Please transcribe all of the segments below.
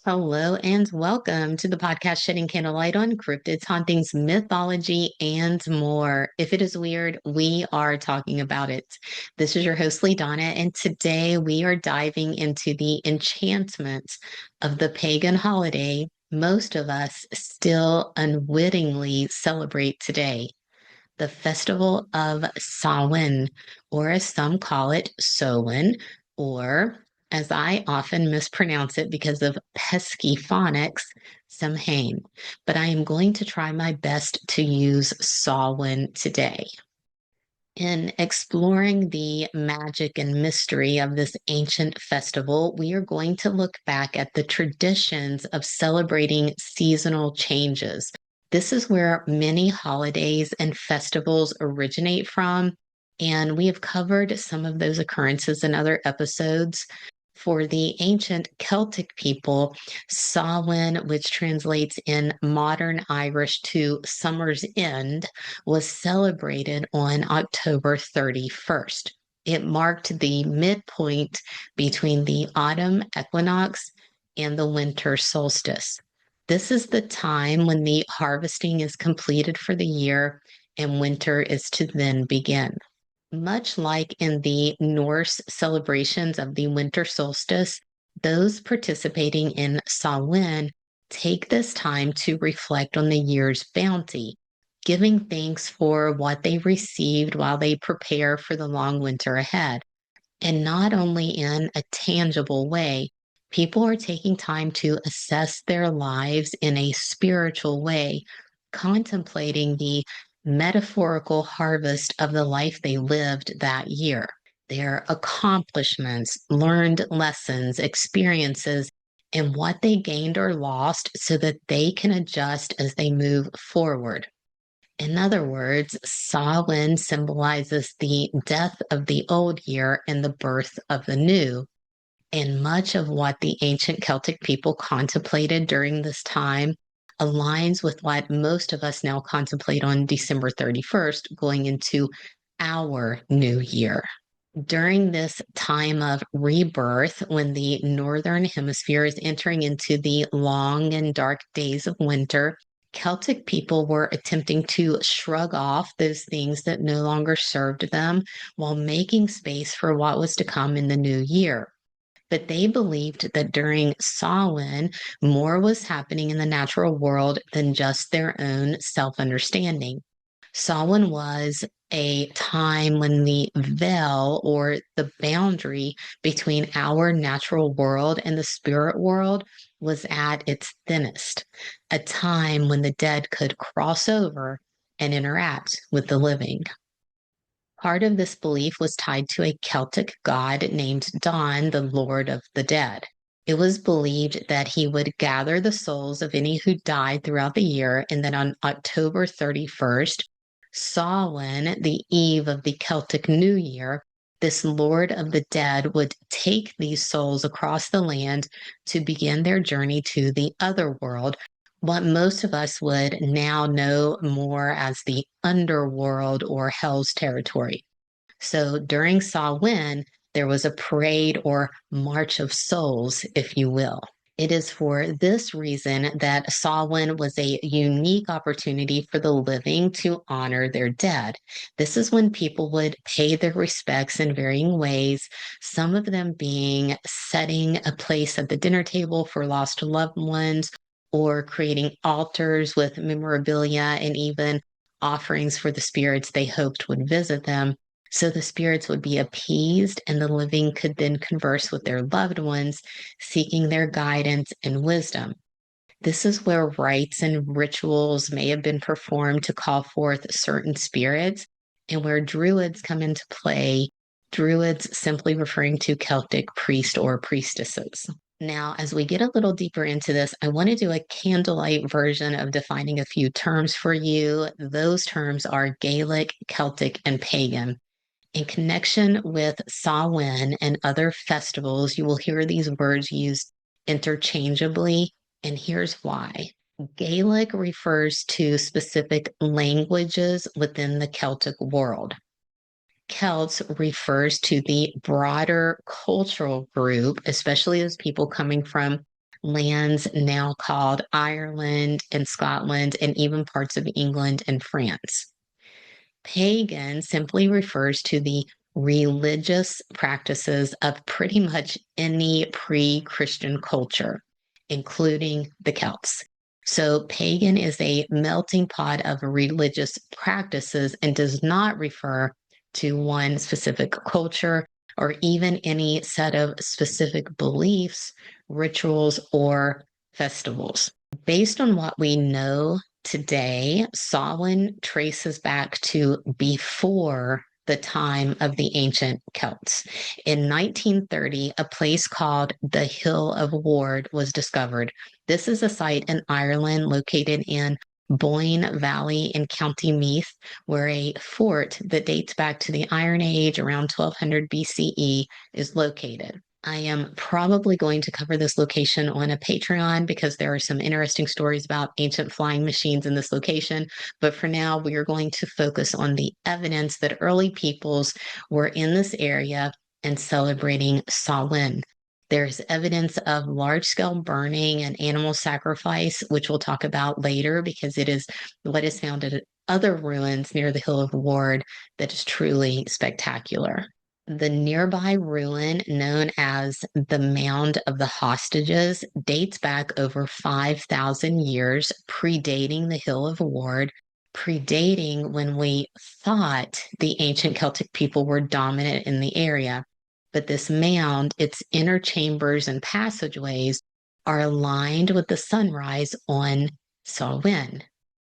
Hello and welcome to the podcast Shedding Candlelight on Cryptids, Hauntings, Mythology, and more. If it is weird, we are talking about it. This is your host, Lee Donna, and today we are diving into the enchantments of the pagan holiday most of us still unwittingly celebrate today. The festival of Samhain, or as some call it, Samhain, or as I often mispronounce it because of pesky phonics, Samhain. But I am going to try my best to use Samhain today. In exploring the magic and mystery of this ancient festival, we are going to look back at the traditions of celebrating seasonal changes. This is where many holidays and festivals originate from, and we have covered some of those occurrences in other episodes. For the ancient Celtic people, Samhain, which translates in modern Irish to summer's end, was celebrated on October 31st. It marked the midpoint between the autumn equinox and the winter solstice. This is the time when the harvesting is completed for the year and winter is to then begin. Much like in the Norse celebrations of the winter solstice, those participating in Samhain take this time to reflect on the year's bounty, giving thanks for what they received while they prepare for the long winter ahead. And not only in a tangible way, people are taking time to assess their lives in a spiritual way, contemplating the metaphorical harvest of the life they lived that year, their accomplishments, learned lessons, experiences, and what they gained or lost so that they can adjust as they move forward. In other words, Samhain symbolizes the death of the old year and the birth of the new. And much of what the ancient Celtic people contemplated during this time aligns with what most of us now contemplate on December 31st, going into our new year. During this time of rebirth, when the Northern Hemisphere is entering into the long and dark days of winter, Celtic people were attempting to shrug off those things that no longer served them while making space for what was to come in the new year. But they believed that during Samhain, more was happening in the natural world than just their own self understanding. Samhain was a time when the veil or the boundary between our natural world and the spirit world was at its thinnest, a time when the dead could cross over and interact with the living. Part of this belief was tied to a Celtic god named Don, the Lord of the Dead. It was believed that he would gather the souls of any who died throughout the year, and then on October 31st, Samhain, the eve of the Celtic New Year, this Lord of the Dead would take these souls across the land to begin their journey to the other world, what most of us would now know more as the underworld or hell's territory. So during Samhain, there was a parade or march of souls, if you will. It is for this reason that Samhain was a unique opportunity for the living to honor their dead. This is when people would pay their respects in varying ways, some of them being setting a place at the dinner table for lost loved ones, or creating altars with memorabilia and even offerings for the spirits they hoped would visit them. So the spirits would be appeased and the living could then converse with their loved ones, seeking their guidance and wisdom. This is where rites and rituals may have been performed to call forth certain spirits, and where druids come into play, druids simply referring to Celtic priest or priestesses. Now, as we get a little deeper into this, I want to do a candlelight version of defining a few terms for you. Those terms are Gaelic, Celtic, and pagan. In connection with Samhain and other festivals, you will hear these words used interchangeably, and here's why. Gaelic refers to specific languages within the Celtic world. Celts refers to the broader cultural group, especially as people coming from lands now called Ireland and Scotland, and even parts of England and France. Pagan simply refers to the religious practices of pretty much any pre Christian culture, including the Celts. So, pagan is a melting pot of religious practices and does not refer to one specific culture or even any set of specific beliefs, rituals, or festivals. Based on what we know today, Samhain traces back to before the time of the ancient Celts. In 1930, a place called the Hill of Ward was discovered. This is a site in Ireland located in Boyne Valley in County Meath, where a fort that dates back to the Iron Age around 1200 BCE is located. I am probably going to cover this location on a Patreon because there are some interesting stories about ancient flying machines in this location. But for now, we are going to focus on the evidence that early peoples were in this area and celebrating Samhain. There's evidence of large-scale burning and animal sacrifice, which we'll talk about later because it is what is found at other ruins near the Hill of Ward that is truly spectacular. The nearby ruin, known as the Mound of the Hostages, dates back over 5,000 years, predating the Hill of Ward, predating when we thought the ancient Celtic people were dominant in the area. But this mound, its inner chambers and passageways, are aligned with the sunrise on Samhain.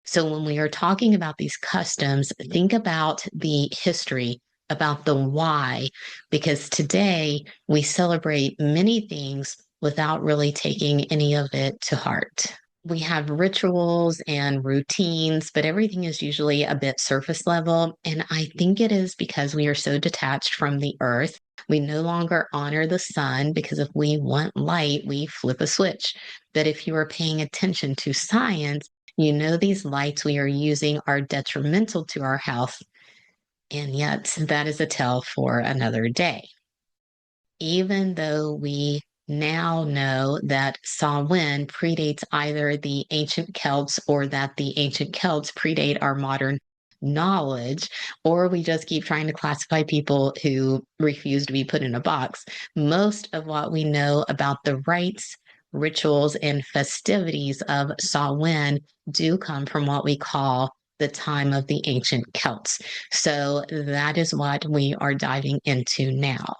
So when we are talking about these customs, think about the history, about the why, because today we celebrate many things without really taking any of it to heart. We have rituals and routines, but everything is usually a bit surface level. And I think it is because we are so detached from the earth. We no longer honor the sun because if we want light, we flip a switch. But if you are paying attention to science, you know these lights we are using are detrimental to our health. And yet, that is a tale for another day. Even though we now know that Samhain predates either the ancient Celts or that the ancient Celts predate our modern knowledge, or we just keep trying to classify people who refuse to be put in a box, most of what we know about the rites, rituals, and festivities of Samhain do come from what we call the time of the ancient Celts. So that is what we are diving into now.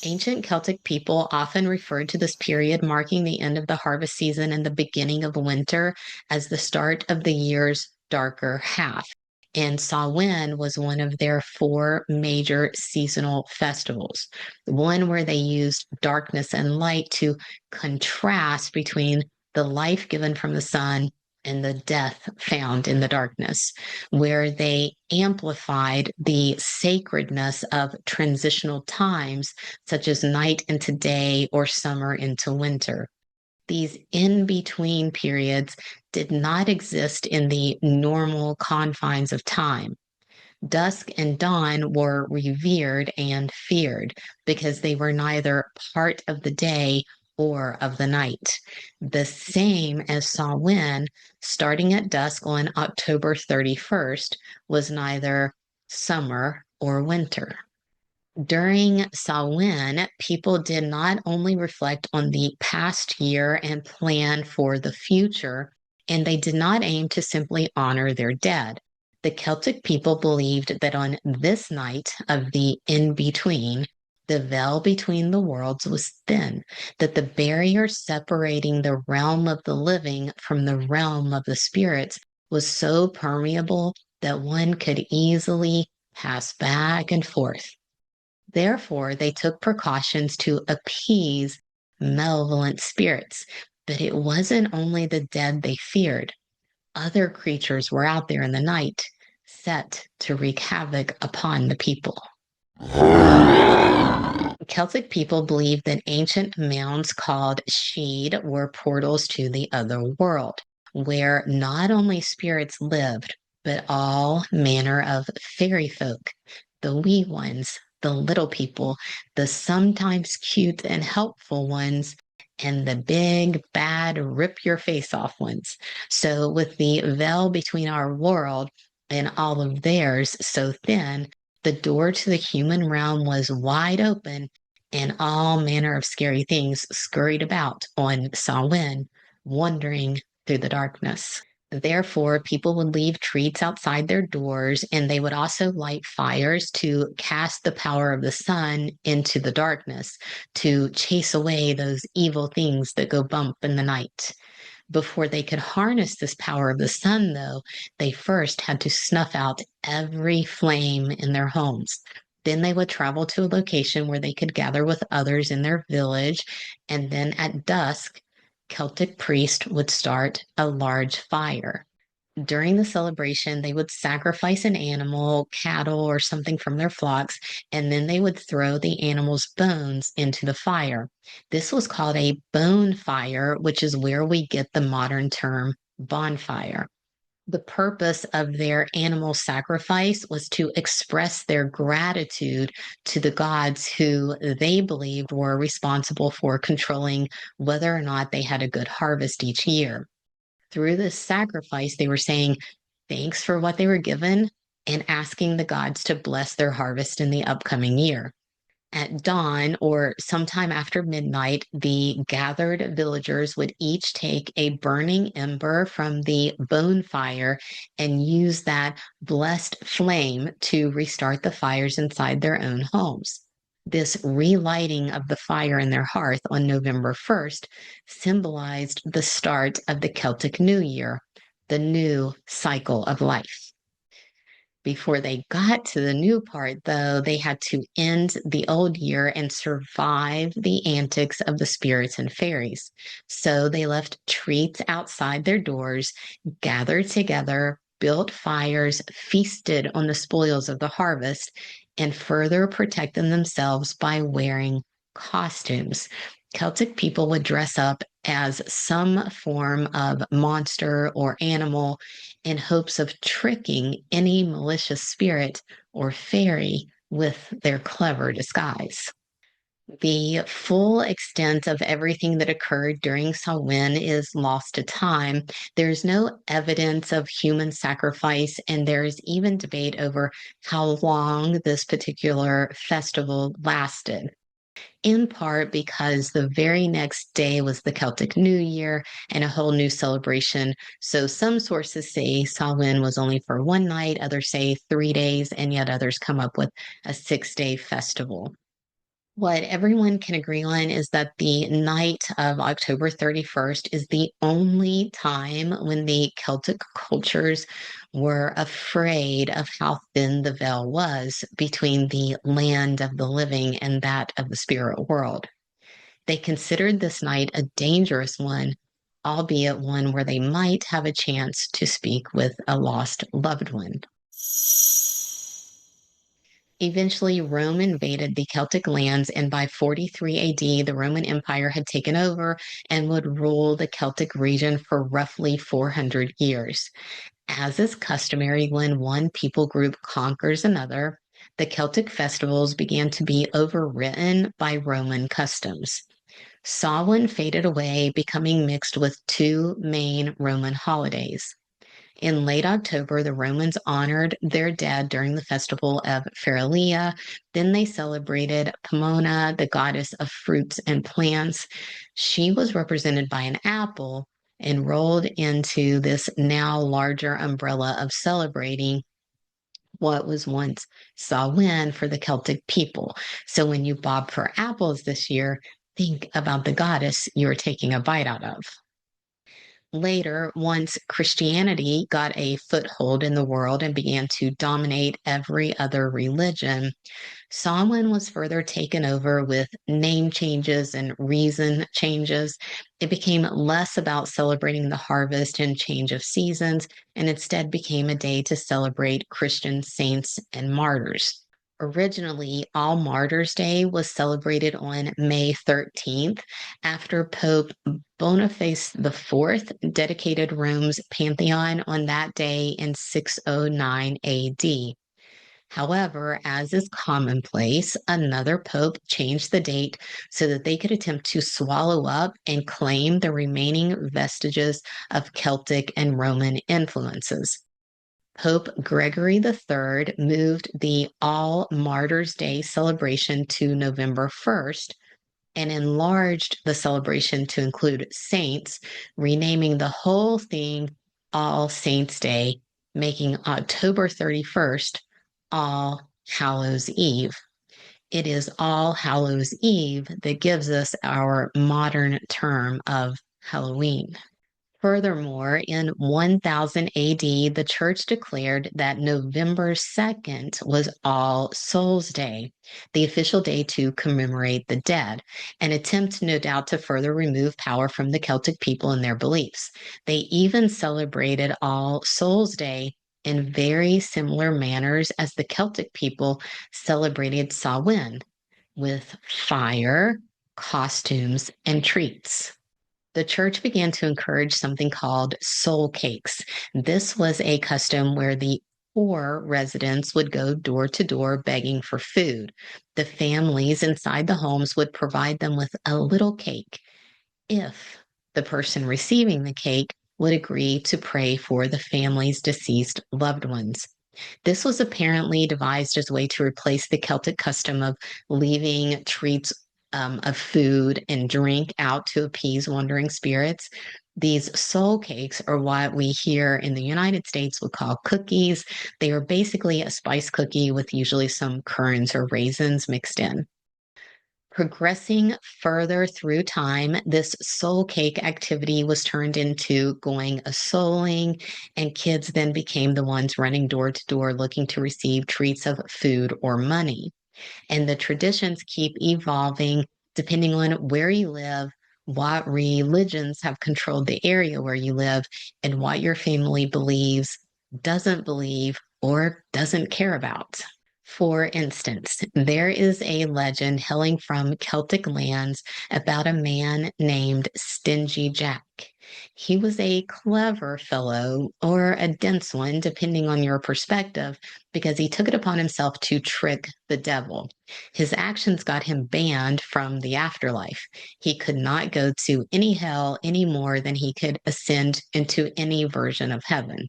Ancient Celtic people often referred to this period marking the end of the harvest season and the beginning of winter as the start of the year's darker half. And Samhain was one of their four major seasonal festivals, one where they used darkness and light to contrast between the life given from the sun and the death found in the darkness, where they amplified the sacredness of transitional times, such as night into day or summer into winter. These in between periods did not exist in the normal confines of time. Dusk and dawn were revered and feared because they were neither part of the day or of the night. The same as Samhain, starting at dusk on October 31st, was neither summer or winter. During Samhain, people did not only reflect on the past year and plan for the future, and they did not aim to simply honor their dead. The Celtic people believed that on this night of the in-between, the veil between the worlds was thin, that the barrier separating the realm of the living from the realm of the spirits was so permeable that one could easily pass back and forth. Therefore, they took precautions to appease malevolent spirits. But it wasn't only the dead they feared. Other creatures were out there in the night, set to wreak havoc upon the people. Celtic people believed that ancient mounds called Sheed were portals to the other world, where not only spirits lived, but all manner of fairy folk, the wee ones, the little people, the sometimes cute and helpful ones, and the big, bad, rip your face off ones. So, with the veil between our world and all of theirs so thin, the door to the human realm was wide open, and all manner of scary things scurried about on Samhain, wandering through the darkness. Therefore, people would leave treats outside their doors, and they would also light fires to cast the power of the sun into the darkness, to chase away those evil things that go bump in the night. Before they could harness this power of the sun, though, they first had to snuff out every flame in their homes. Then they would travel to a location where they could gather with others in their village, and then at dusk, Celtic priests would start a large fire. During the celebration, they would sacrifice an animal, cattle, or something from their flocks, and then they would throw the animal's bones into the fire. This was called a bone fire, which is where we get the modern term bonfire. The purpose of their animal sacrifice was to express their gratitude to the gods who they believed were responsible for controlling whether or not they had a good harvest each year. Through this sacrifice, they were saying thanks for what they were given and asking the gods to bless their harvest in the upcoming year. At dawn or sometime after midnight, the gathered villagers would each take a burning ember from the bonfire and use that blessed flame to restart the fires inside their own homes. This relighting of the fire in their hearth on November 1st symbolized the start of the Celtic New Year, the new cycle of life. Before they got to the new part, though, they had to end the old year and survive the antics of the spirits and fairies. So they left treats outside their doors, gathered together, built fires, feasted on the spoils of the harvest, and further protected themselves by wearing costumes. Celtic people would dress up as some form of monster or animal in hopes of tricking any malicious spirit or fairy with their clever disguise. The full extent of everything that occurred during Samhain is lost to time. There's no evidence of human sacrifice, and there is even debate over how long this particular festival lasted, in part because the very next day was the Celtic New Year and a whole new celebration. So some sources say Samhain was only for one night, others say 3 days, and yet others come up with a 6-day festival. What everyone can agree on is that the night of October 31st is the only time when the Celtic cultures were afraid of how thin the veil was between the land of the living and that of the spirit world. They considered this night a dangerous one, albeit one where they might have a chance to speak with a lost loved one. Eventually, Rome invaded the Celtic lands, and by 43 AD, the Roman Empire had taken over and would rule the Celtic region for roughly 400 years. As is customary when one people group conquers another, the Celtic festivals began to be overwritten by Roman customs. Samhain faded away, becoming mixed with two main Roman holidays. In late October, the Romans honored their dead during the festival of Feralia. Then they celebrated Pomona, the goddess of fruits and plants. She was represented by an apple and rolled into this now larger umbrella of celebrating what was once Samhain for the Celtic people. So when you bob for apples this year, think about the goddess you're taking a bite out of. Later, once Christianity got a foothold in the world and began to dominate every other religion, Samhain was further taken over with name changes and reason changes. It became less about celebrating the harvest and change of seasons, and instead became a day to celebrate Christian saints and martyrs. Originally, All Martyrs' Day was celebrated on May 13th after Pope Boniface IV dedicated Rome's Pantheon on that day in 609 AD. However, as is commonplace, another pope changed the date so that they could attempt to swallow up and claim the remaining vestiges of Celtic and Roman influences. Pope Gregory III moved the All Martyrs' Day celebration to November 1st and enlarged the celebration to include saints, renaming the whole thing All Saints' Day, making October 31st All Hallows Eve. It is All Hallows Eve that gives us our modern term of Halloween. Furthermore, in 1000 AD, the church declared that November 2nd was All Souls' Day, the official day to commemorate the dead, an attempt, no doubt, to further remove power from the Celtic people and their beliefs. They even celebrated All Souls' Day in very similar manners as the Celtic people celebrated Samhain, with fire, costumes, and treats. The church began to encourage something called soul cakes. This was a custom where the poor residents would go door to door begging for food. The families inside the homes would provide them with a little cake if the person receiving the cake would agree to pray for the family's deceased loved ones. This was apparently devised as a way to replace the Celtic custom of leaving treats of food and drink out to appease wandering spirits. These soul cakes are what we here in the United States would call cookies. They are basically a spice cookie with usually some currants or raisins mixed in. Progressing further through time, this soul cake activity was turned into going a souling, and kids then became the ones running door to door looking to receive treats of food or money. And the traditions keep evolving depending on where you live, what religions have controlled the area where you live, and what your family believes, doesn't believe, or doesn't care about. For instance, there is a legend hailing from Celtic lands about a man named Stingy Jack. He was a clever fellow, or a dense one, depending on your perspective, because he took it upon himself to trick the devil. His actions got him banned from the afterlife. He could not go to any hell any more than he could ascend into any version of heaven.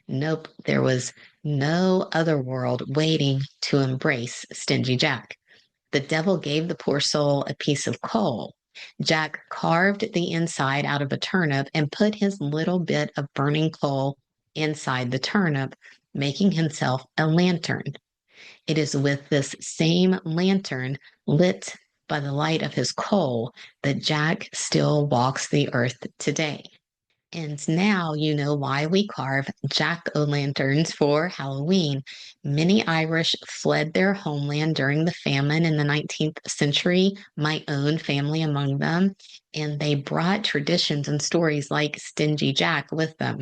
Nope, there was no other world waiting to embrace Stingy Jack. The devil gave the poor soul a piece of coal. Jack carved the inside out of a turnip and put his little bit of burning coal inside the turnip, making himself a lantern. It is with this same lantern, lit by the light of his coal, that Jack still walks the earth today. And now you know why we carve jack-o'-lanterns for Halloween. Many Irish fled their homeland during the famine in the 19th century, my own family among them, and they brought traditions and stories like Stingy Jack with them.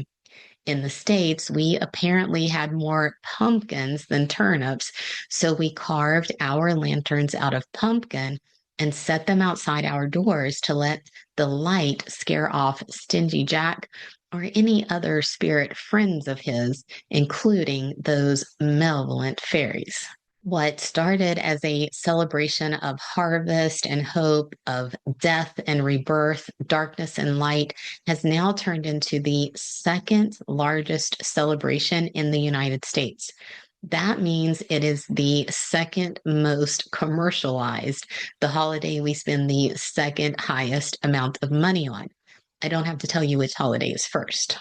In the States, we apparently had more pumpkins than turnips, so we carved our lanterns out of pumpkin and set them outside our doors to let the light scare off Stingy Jack or any other spirit friends of his, including those malevolent fairies. What started as a celebration of harvest and hope, of death and rebirth, darkness and light, has now turned into the second largest celebration in the United States. That means it is the second most commercialized, the holiday we spend the second highest amount of money on. I don't have to tell you which holiday is first.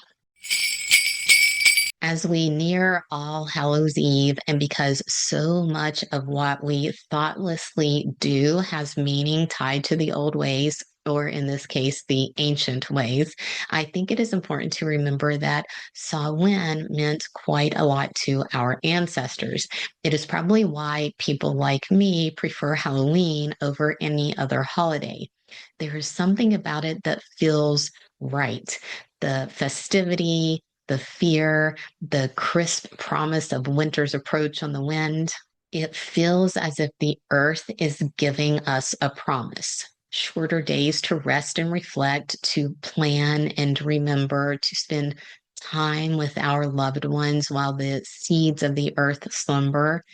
As we near All Hallows Eve, and because so much of what we thoughtlessly do has meaning tied to the old ways, or in this case, the ancient ways, I think it is important to remember that Samhain meant quite a lot to our ancestors. It is probably why people like me prefer Halloween over any other holiday. There is something about it that feels right. The festivity, the fear, the crisp promise of winter's approach on the wind. It feels as if the earth is giving us a promise. Shorter days to rest and reflect, to plan and remember, to spend time with our loved ones while the seeds of the earth slumber,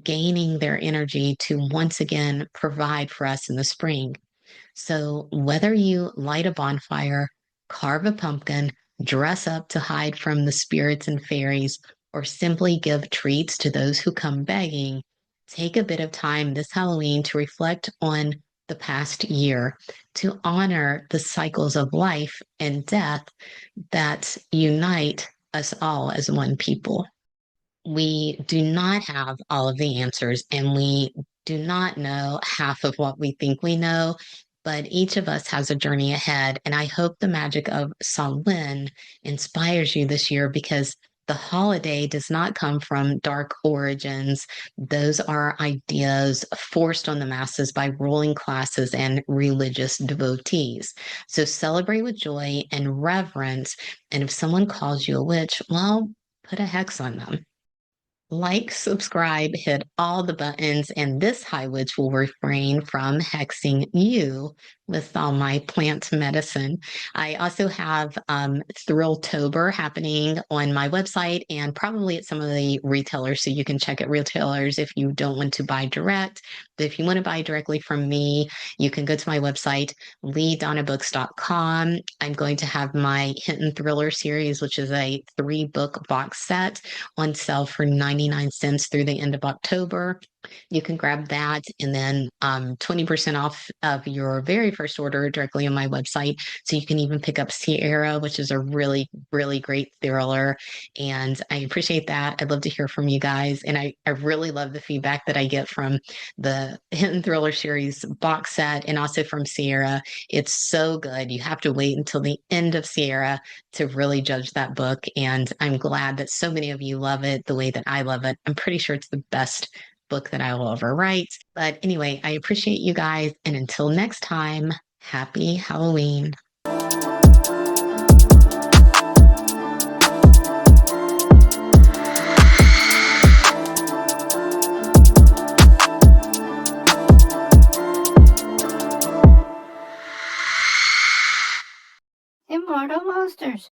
gaining their energy to once again provide for us in the spring. So, whether you light a bonfire, carve a pumpkin, dress up to hide from the spirits and fairies, or simply give treats to those who come begging, take a bit of time this Halloween to reflect on the past year, to honor the cycles of life and death that unite us all as one people. We do not have all of the answers, and we do not know half of what we think we know, but each of us has a journey ahead. And I hope the magic of Samhain inspires you this year, because the holiday does not come from dark origins. Those are ideas forced on the masses by ruling classes and religious devotees. So celebrate with joy and reverence. And if someone calls you a witch, well, put a hex on them. Like, subscribe, hit all the buttons, and this High Witch will refrain from hexing you with all my plant medicine. I also have Thrilltober happening on my website and probably at some of the retailers. So you can check at retailers if you don't want to buy direct. But if you want to buy directly from me, you can go to my website, leedawnabooks.com. I'm going to have my Hidden Thriller series, which is a 3-book box set, on sale for 99 cents through the end of October. You can grab that, and then 20% off of your very first order directly on my website. So you can even pick up Sierra, which is a really, really great thriller. And I appreciate that. I'd love to hear from you guys. And I really love the feedback that I get from the Hidden Thriller series box set and also from Sierra. It's so good. You have to wait until the end of Sierra to really judge that book. And I'm glad that so many of you love it the way that I love it. I'm pretty sure it's the best book that I will ever write. But anyway, I appreciate you guys. And until next time, happy Halloween. Immortal Monsters.